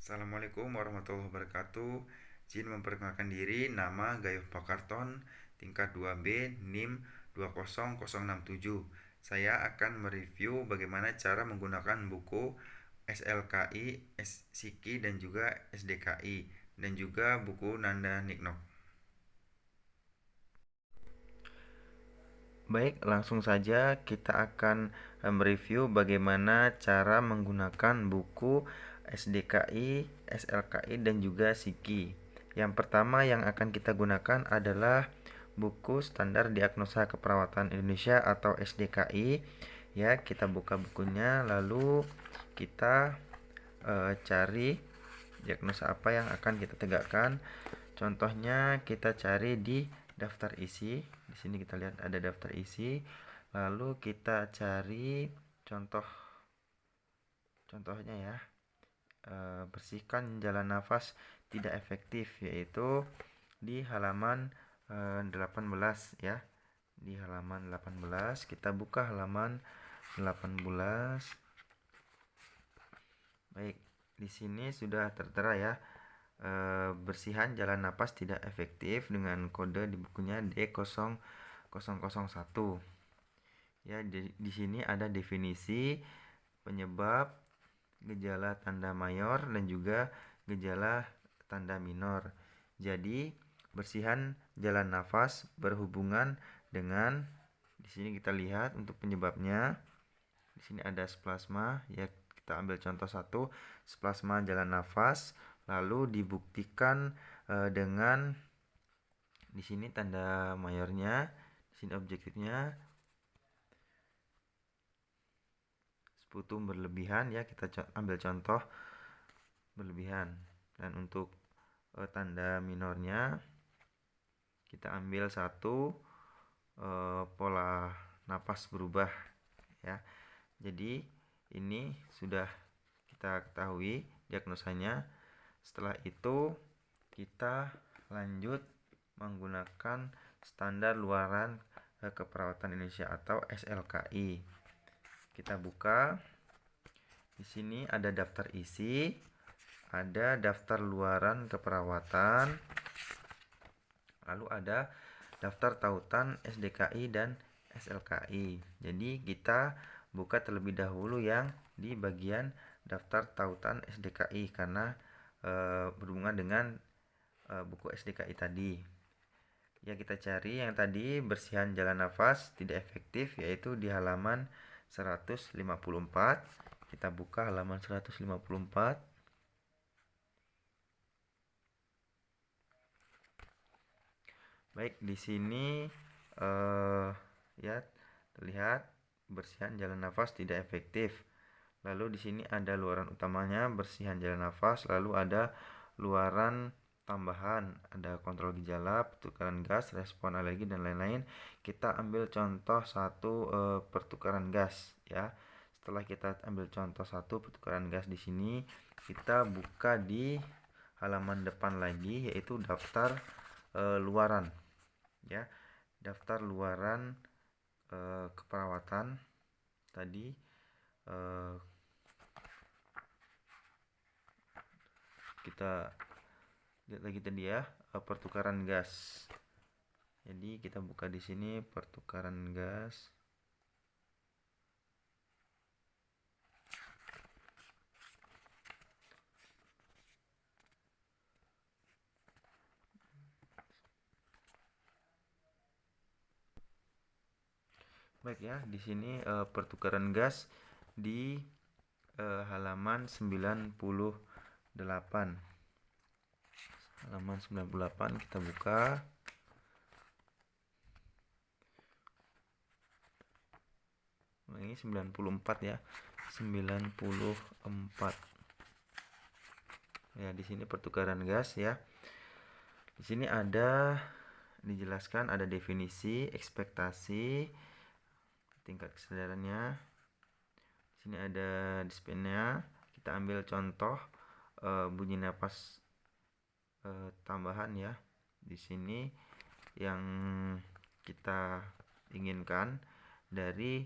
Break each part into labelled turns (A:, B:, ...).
A: Assalamualaikum warahmatullahi wabarakatuh. Izin memperkenalkan diri, nama Gayuh Pakarton, tingkat 2B, NIM 20067. Saya akan mereview bagaimana cara menggunakan buku SLKI, SIKI, dan juga SDKI, dan juga buku Nanda Niknok. Baik, langsung saja kita akan mereview bagaimana cara menggunakan buku SDKI, SLKI, dan juga SIKI. Yang pertama yang akan kita gunakan adalah buku Standar Diagnosa Keperawatan Indonesia atau SDKI. Ya, kita buka bukunya lalu kita cari diagnosa apa yang akan kita tegakkan. Contohnya kita cari di daftar isi. Di sini kita lihat ada daftar isi. Lalu kita cari contohnya ya. Bersihkan jalan nafas tidak efektif, yaitu di halaman 18 ya. Di halaman 18 kita buka halaman 18. Baik, di sini sudah tertera ya. Bersihan jalan napas tidak efektif dengan kode di bukunya D0001. Ya, di sini ada definisi, penyebab, gejala tanda mayor dan juga gejala tanda minor. Jadi, bersihan jalan nafas berhubungan dengan, di sini kita lihat untuk penyebabnya. Di sini ada splasma, ya kita ambil contoh satu, splasma jalan nafas, lalu dibuktikan dengan di sini tanda mayornya, di sini objektifnya sputum berlebihan ya, kita ambil contoh berlebihan. Dan untuk tanda minornya kita ambil satu, pola napas berubah ya. Jadi ini sudah kita ketahui diagnosanya. Setelah itu kita lanjut menggunakan standar luaran keperawatan Indonesia atau SLKI. Kita buka. Di sini ada daftar isi, ada daftar luaran keperawatan, lalu ada daftar tautan SDKI dan SLKI. Jadi kita buka terlebih dahulu yang di bagian daftar tautan SDKI karena berhubungan dengan buku SDKI tadi. Ya, kita cari yang tadi, bersihan jalan nafas tidak efektif, yaitu di halaman 154. Kita buka halaman 154. Baik, di sini ya terlihat bersihan jalan nafas tidak efektif. Lalu di sini ada luaran utamanya, bersihan jalan nafas, lalu ada luaran tambahan, ada kontrol gejala, pertukaran gas, respon alergi dan lain-lain. Kita ambil contoh satu pertukaran gas ya. Setelah kita ambil contoh satu pertukaran gas di sini, kita buka di halaman depan lagi, yaitu daftar luaran ya. Daftar luaran keperawatan tadi, kita lihat lagi tadi ya, pertukaran gas. Jadi kita buka di sini pertukaran gas. Baik ya, di sini pertukaran gas di halaman 98. Halaman 98 kita buka. Ini 94 ya. 94. Ya, di sini pertukaran gas ya. Di sini ada dijelaskan, ada definisi, ekspektasi, tingkat kesadarannya. Di sini ada dispennya. Kita ambil contoh bunyi napas tambahan ya. Di sini yang kita inginkan dari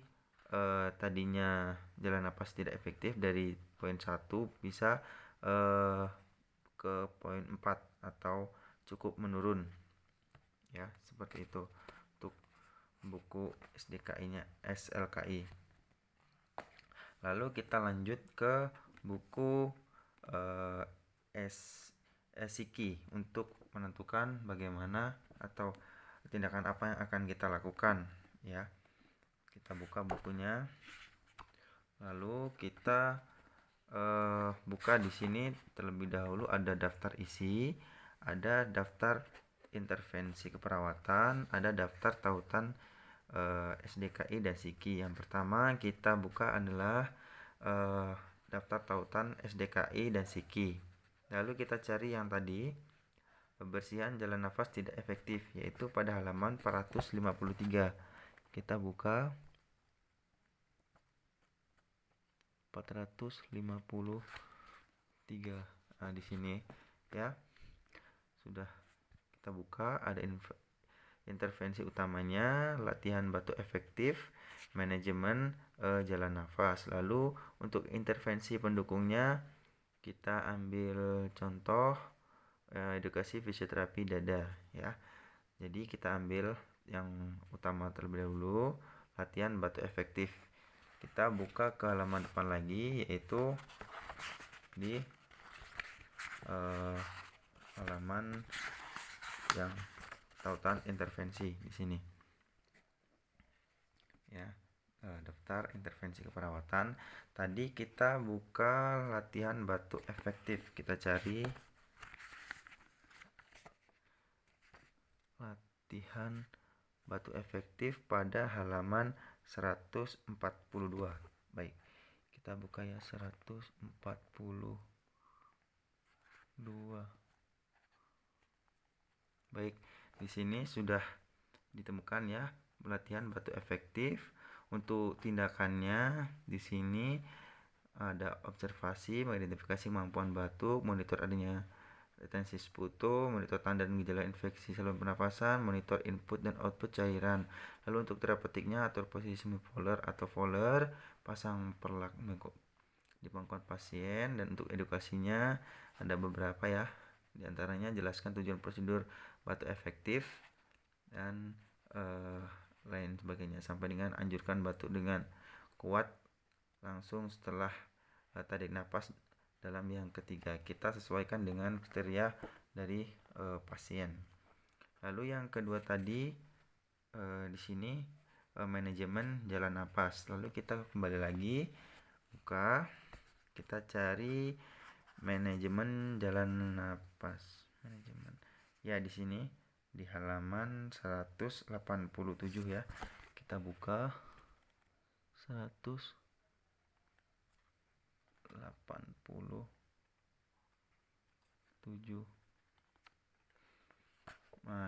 A: tadinya jalan napas tidak efektif, dari poin 1 bisa ke poin 4 atau cukup menurun ya, seperti itu untuk buku SLKI. Lalu kita lanjut ke buku SIKI untuk menentukan bagaimana atau tindakan apa yang akan kita lakukan ya. Kita buka bukunya, lalu kita buka di sini terlebih dahulu ada daftar isi, ada daftar intervensi keperawatan, ada daftar tautan SDKI dan SIKI. Yang pertama kita buka adalah daftar tautan SDKI dan SIKI. Lalu kita cari yang tadi, pembersihan jalan nafas tidak efektif, yaitu pada halaman 453. Kita buka 453. Nah, di sini ya. Sudah kita buka, ada intervensi utamanya, latihan batuk efektif, manajemen jalan nafas. Lalu untuk intervensi pendukungnya kita ambil contoh edukasi fisioterapi dada ya. Jadi kita ambil yang utama terlebih dahulu, latihan batuk efektif. Kita buka ke halaman depan lagi, yaitu di halaman yang tautan intervensi di sini ya. Daftar intervensi keperawatan. Tadi kita buka latihan batuk efektif. Kita cari latihan batuk efektif pada halaman 142. Baik, kita buka ya 142. Baik, di sini sudah ditemukan ya latihan batuk efektif. Untuk tindakannya di sini ada observasi, mengidentifikasi kemampuan batuk, monitor adanya retensi sputum, monitor tanda dan gejala infeksi saluran pernafasan, monitor input dan output cairan. Lalu untuk terapeutiknya atur posisi semipolar atau Fowler, pasang perlak di pangkuan pasien, dan untuk edukasinya ada beberapa ya. Di antaranya jelaskan tujuan prosedur batuk efektif dan lain sebagainya, sampai dengan anjurkan batuk dengan kuat langsung setelah tarik napas dalam yang ketiga. Kita sesuaikan dengan kriteria dari pasien. Lalu yang kedua tadi di sini manajemen jalan napas. Lalu kita kembali lagi buka, kita cari manajemen jalan napas. Manajemen ya, di sini di halaman 187 ya. Kita buka 187. Nah,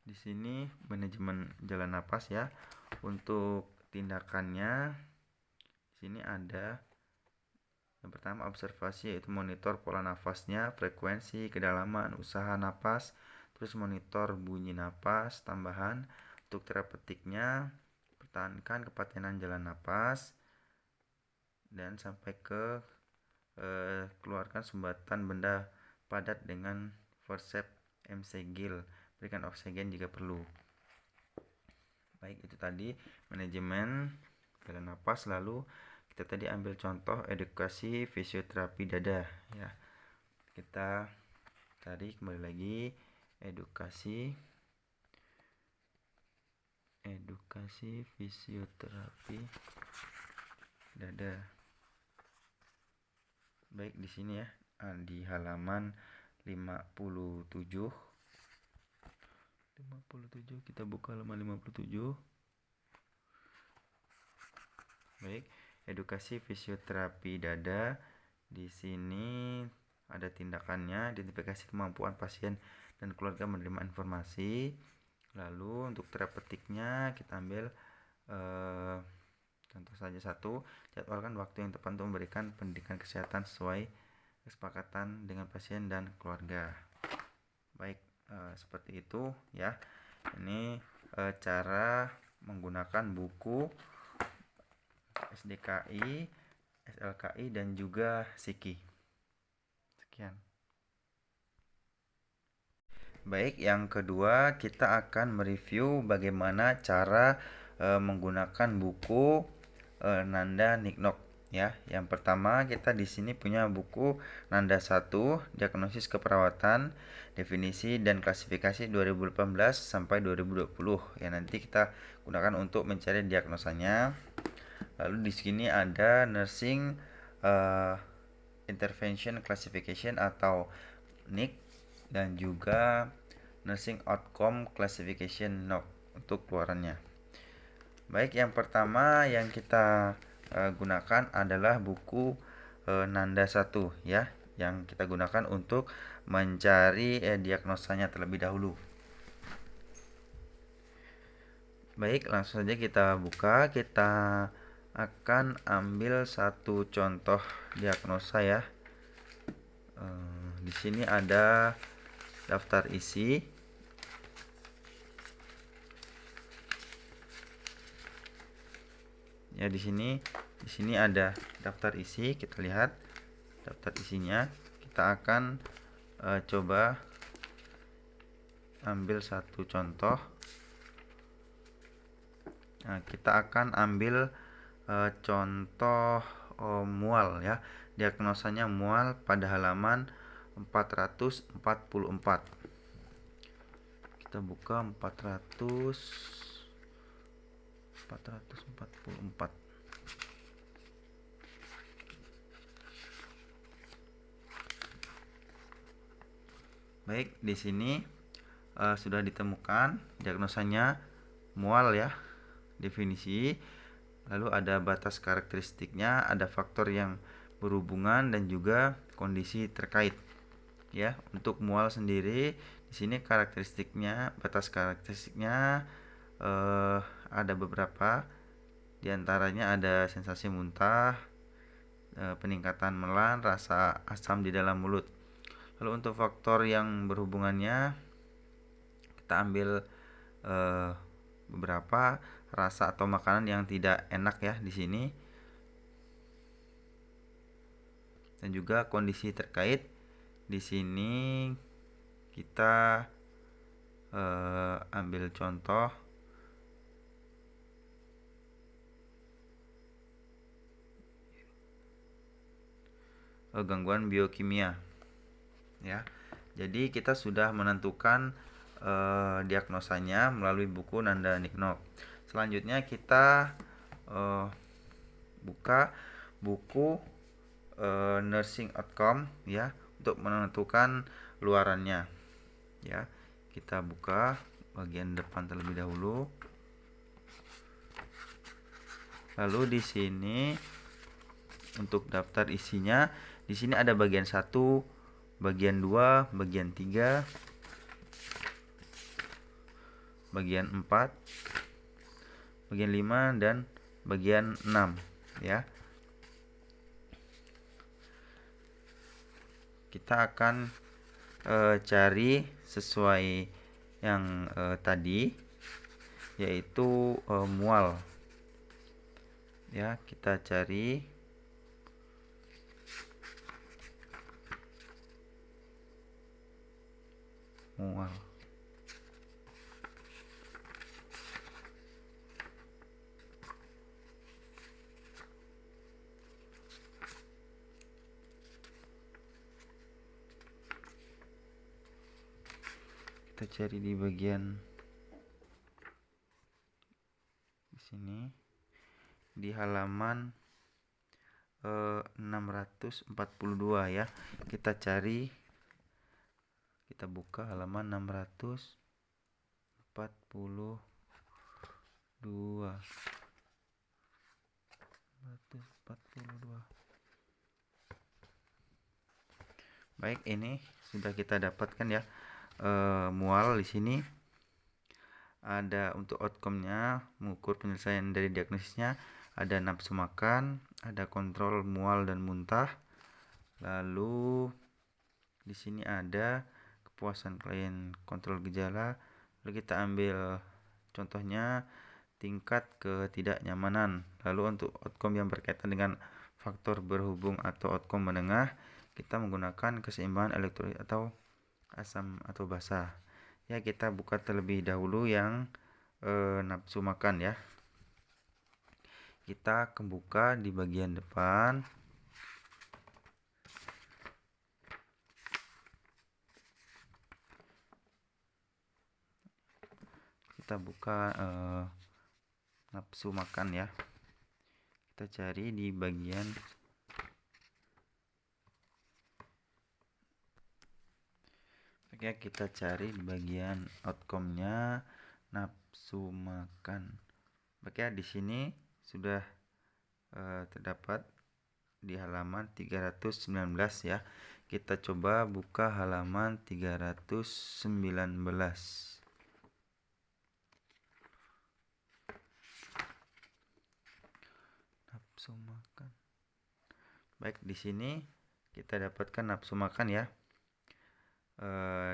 A: di sini manajemen jalan napas ya. Untuk tindakannya di sini ada yang pertama observasi, yaitu monitor pola nafasnya, frekuensi, kedalaman, usaha napas, terus monitor bunyi napas tambahan. Untuk terapeutiknya pertahankan kepatenan jalan napas dan sampai ke keluarkan sumbatan benda padat dengan forceps emsegil, berikan oksigen jika perlu. Baik, itu tadi manajemen jalan napas. Lalu kita tadi ambil contoh edukasi fisioterapi dada ya. Kita cari kembali lagi edukasi fisioterapi dada. Baik, di sini ya, di halaman 57. Kita buka halaman 57. Baik, edukasi fisioterapi dada. Di sini ada tindakannya, identifikasi kemampuan pasien dan keluarga menerima informasi. Lalu untuk terapeutiknya kita ambil contoh saja satu, jadwalkan waktu yang tepat untuk memberikan pendidikan kesehatan sesuai kesepakatan dengan pasien dan keluarga. Baik, seperti itu ya. Ini cara menggunakan buku SDKI, SLKI dan juga SIKI. Baik, yang kedua kita akan mereview bagaimana cara menggunakan buku Nanda Niknok ya. Yang pertama kita di sini punya buku Nanda 1, Diagnosis Keperawatan, Definisi dan Klasifikasi 2018 sampai 2020. Ya, nanti kita gunakan untuk mencari diagnosanya. Lalu di sini ada Nursing Intervention Classification atau NIC dan juga Nursing Outcome Classification NOC untuk keluarannya. Baik, yang pertama yang kita gunakan adalah buku Nanda 1 ya, yang kita gunakan untuk mencari diagnosanya terlebih dahulu. Baik, langsung saja kita buka. Kita akan ambil satu contoh diagnosa ya. Di sini ada daftar isi. Ya, di sini ada daftar isi. Kita lihat daftar isinya. Kita akan coba ambil satu contoh. Nah, kita akan ambil contoh mual ya. Diagnosanya mual pada halaman 444. Kita buka 444. Baik, di sini sudah ditemukan diagnosanya mual ya. Definisi, lalu ada batas karakteristiknya, ada faktor yang berhubungan dan juga kondisi terkait. Ya, untuk mual sendiri di sini karakteristiknya, batas karakteristiknya ada beberapa. Di antaranya ada sensasi muntah, peningkatan melan, rasa asam di dalam mulut. Lalu untuk faktor yang berhubungannya kita ambil beberapa rasa atau makanan yang tidak enak ya di sini. Dan juga kondisi terkait di sini kita ambil contoh gangguan biokimia ya. Jadi kita sudah menentukan diagnosanya melalui buku Nanda Niknok. Selanjutnya kita buka buku Nursing Outcome ya untuk menentukan luarannya ya. Kita buka bagian depan terlebih dahulu. Lalu di sini untuk daftar isinya, di sini ada bagian 1, bagian 2, bagian 3, bagian 4, bagian 5 dan bagian 6 ya. Kita akan cari sesuai yang tadi, yaitu mual ya. Kita cari mual. Kita cari di bagian di sini di halaman 642 ya. Kita cari, kita buka halaman 642. Baik, ini sudah kita dapatkan ya. Mual di sini ada untuk outcome-nya, mengukur penyelesaian dari diagnosisnya, ada nafsu makan, ada kontrol mual dan muntah. Lalu di sini ada kepuasan klien kontrol gejala. Lalu kita ambil contohnya tingkat ketidaknyamanan. Lalu untuk outcome yang berkaitan dengan faktor berhubung atau outcome menengah, kita menggunakan keseimbangan elektrolit atau asam atau basa. Ya, kita buka terlebih dahulu yang nafsu makan ya. Kita akan buka di bagian depan. Kita buka nafsu makan ya. Kita cari di bagian kita cari di bagian outcome-nya nafsu makan. Oke, di sini sudah terdapat di halaman 319 ya. Kita coba buka halaman 319. Nafsu makan. Baik, di sini kita dapatkan nafsu makan ya.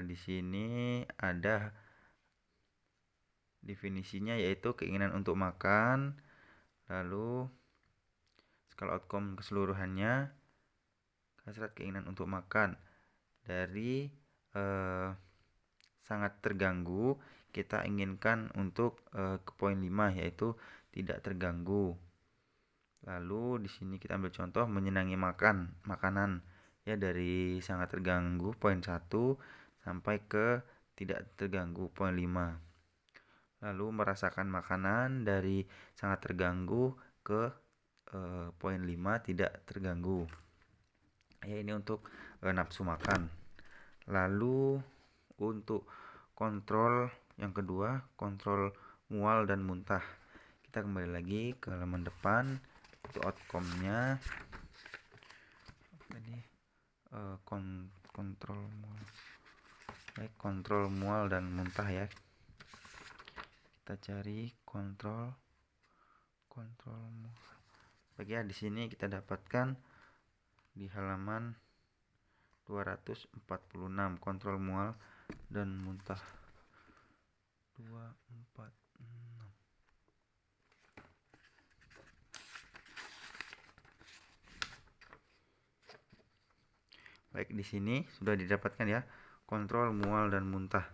A: Di sini ada definisinya, yaitu keinginan untuk makan, lalu skala outcome keseluruhannya, hasrat keinginan untuk makan. Dari sangat terganggu, kita inginkan untuk ke poin 5, yaitu tidak terganggu. Lalu di sini kita ambil contoh menyenangi makanan ya, dari sangat terganggu poin 1 sampai ke tidak terganggu poin 5. Lalu merasakan makanan dari sangat terganggu ke poin 5 tidak terganggu. Ya, ini untuk nafsu makan. Lalu untuk kontrol yang kedua, kontrol mual dan muntah. Kita kembali lagi ke halaman depan. Itu outcome-nya. Jadi kontrol mual. Baik, kontrol mual dan muntah ya. Kita cari kontrol mual. Baik ya, di sini kita dapatkan di halaman 246 kontrol mual dan muntah. 246. Baik, di sini sudah didapatkan ya kontrol mual dan muntah.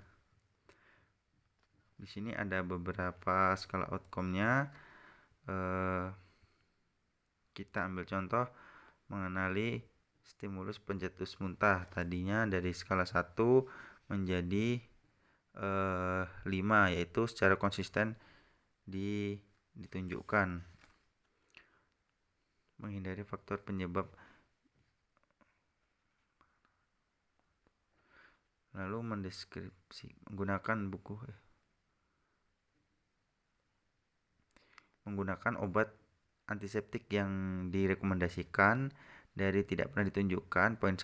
A: Di sini ada beberapa skala outcome-nya. Kita ambil contoh mengenali stimulus pencetus muntah. Tadinya dari skala 1 menjadi 5, yaitu secara konsisten ditunjukkan. Menghindari faktor penyebab. Lalu mendeskripsi menggunakan obat antiseptik yang direkomendasikan dari tidak pernah ditunjukkan poin 1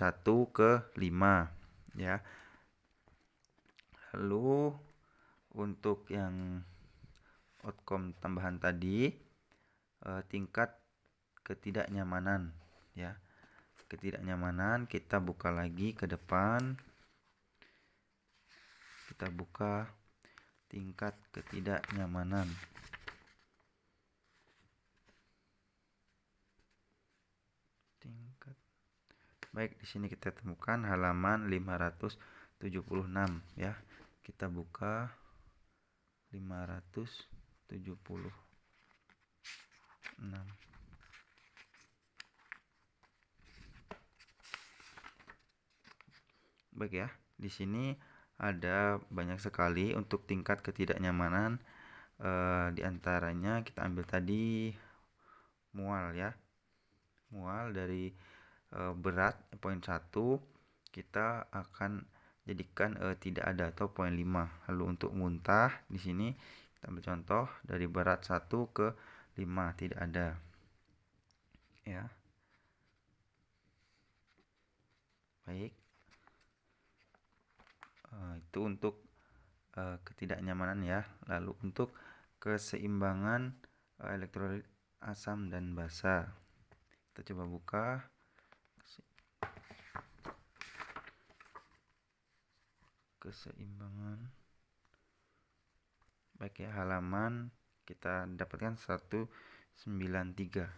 A: ke 5 ya. Lalu untuk yang outcome tambahan tadi, tingkat ketidaknyamanan ya. Ketidaknyamanan kita buka lagi ke depan. Kita buka tingkat ketidaknyamanan. Baik, di sini kita temukan halaman 576 ya. Kita buka 576. Baik ya, di sini ada banyak sekali untuk tingkat ketidaknyamanan. Di antaranya kita ambil tadi mual ya. Mual dari berat poin 1 kita akan jadikan tidak ada atau poin 5. Lalu untuk muntah di sini kita ambil contoh dari berat 1 ke 5 tidak ada. Ya. Baik. Itu untuk ketidaknyamanan ya. Lalu untuk keseimbangan elektrolit asam dan basa. Kita coba buka. Keseimbangan. Baik ya, halaman kita dapatkan 193.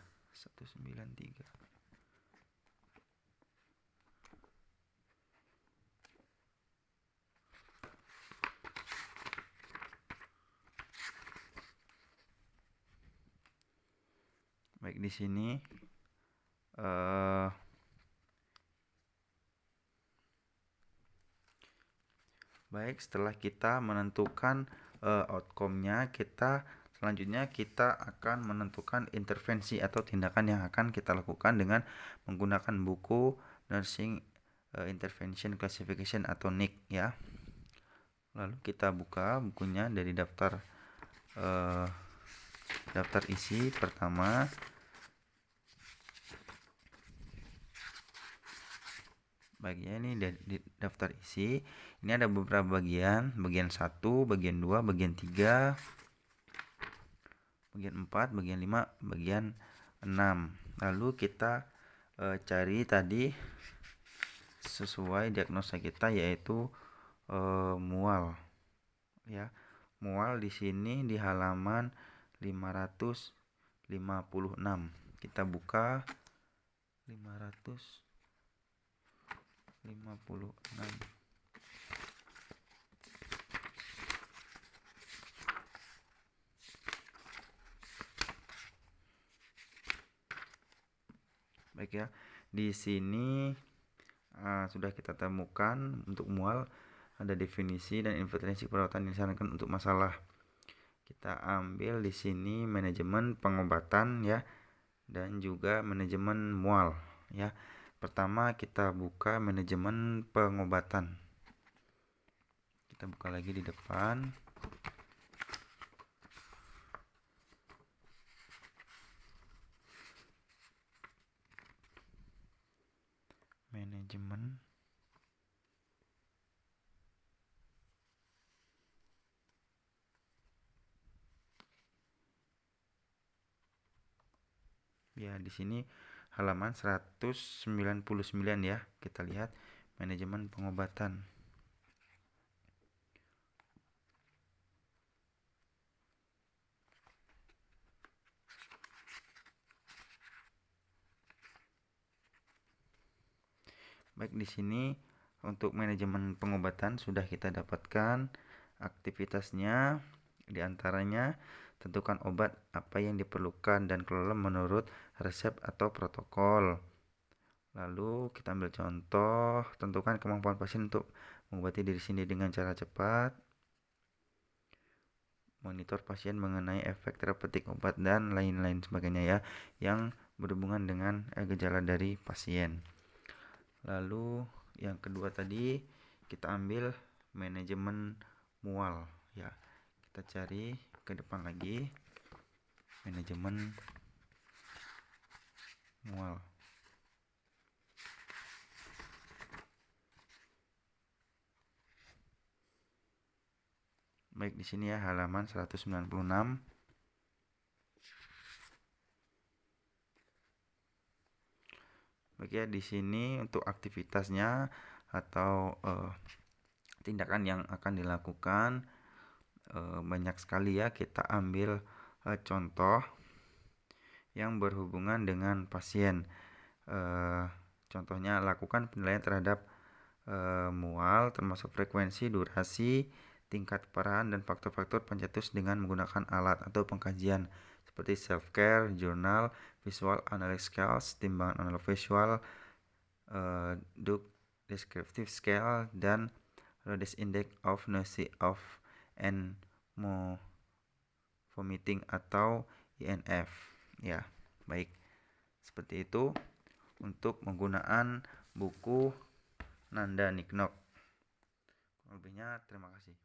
A: Baik, di sini baik, setelah kita menentukan outcome-nya, selanjutnya kita akan menentukan intervensi atau tindakan yang akan kita lakukan dengan menggunakan buku Nursing Intervention Classification atau NIC ya. Lalu kita buka bukunya dari daftar isi pertama. Bagian ini di daftar isi. Ini ada beberapa bagian 1, bagian 2, bagian 3, bagian 4, bagian 5, bagian 6. Lalu kita cari tadi sesuai diagnosa kita, yaitu mual ya. Mual di sini di halaman 556. Kita buka 556. Baik ya, di sini sudah kita temukan untuk mual ada definisi dan intervensi perawatan yang disarankan untuk masalah. Kita ambil di sini manajemen pengobatan ya, dan juga manajemen mual ya. Pertama kita buka manajemen pengobatan. Kita buka lagi di depan. Manajemen ya, di sini halaman 199 ya. Kita lihat manajemen pengobatan. Baik, di sini untuk manajemen pengobatan sudah kita dapatkan aktivitasnya. Di antaranya tentukan obat apa yang diperlukan dan kelola menurut resep atau protokol. Lalu kita ambil contoh, tentukan kemampuan pasien untuk mengobati diri sendiri dengan cara cepat. Monitor pasien mengenai efek terapeutik obat dan lain-lain sebagainya ya, yang berhubungan dengan gejala dari pasien. Lalu yang kedua tadi kita ambil manajemen mual ya. Kita cari ke depan lagi manajemen mual. Baik, di sini ya halaman 196. Baik ya, di sini untuk aktivitasnya atau tindakan yang akan dilakukan banyak sekali ya. Kita ambil contoh yang berhubungan dengan pasien. Contohnya, lakukan penilaian terhadap mual termasuk frekuensi, durasi, tingkat keparahan, dan faktor-faktor pencetus dengan menggunakan alat atau pengkajian seperti self-care, jurnal, visual analysis scales, timbangan analog visual, Duke descriptive scale, dan Rhodes Index of Nausea of and Vomiting atau INF ya. Baik, seperti itu untuk penggunaan buku Nanda Niknok. Lebihnya terima kasih.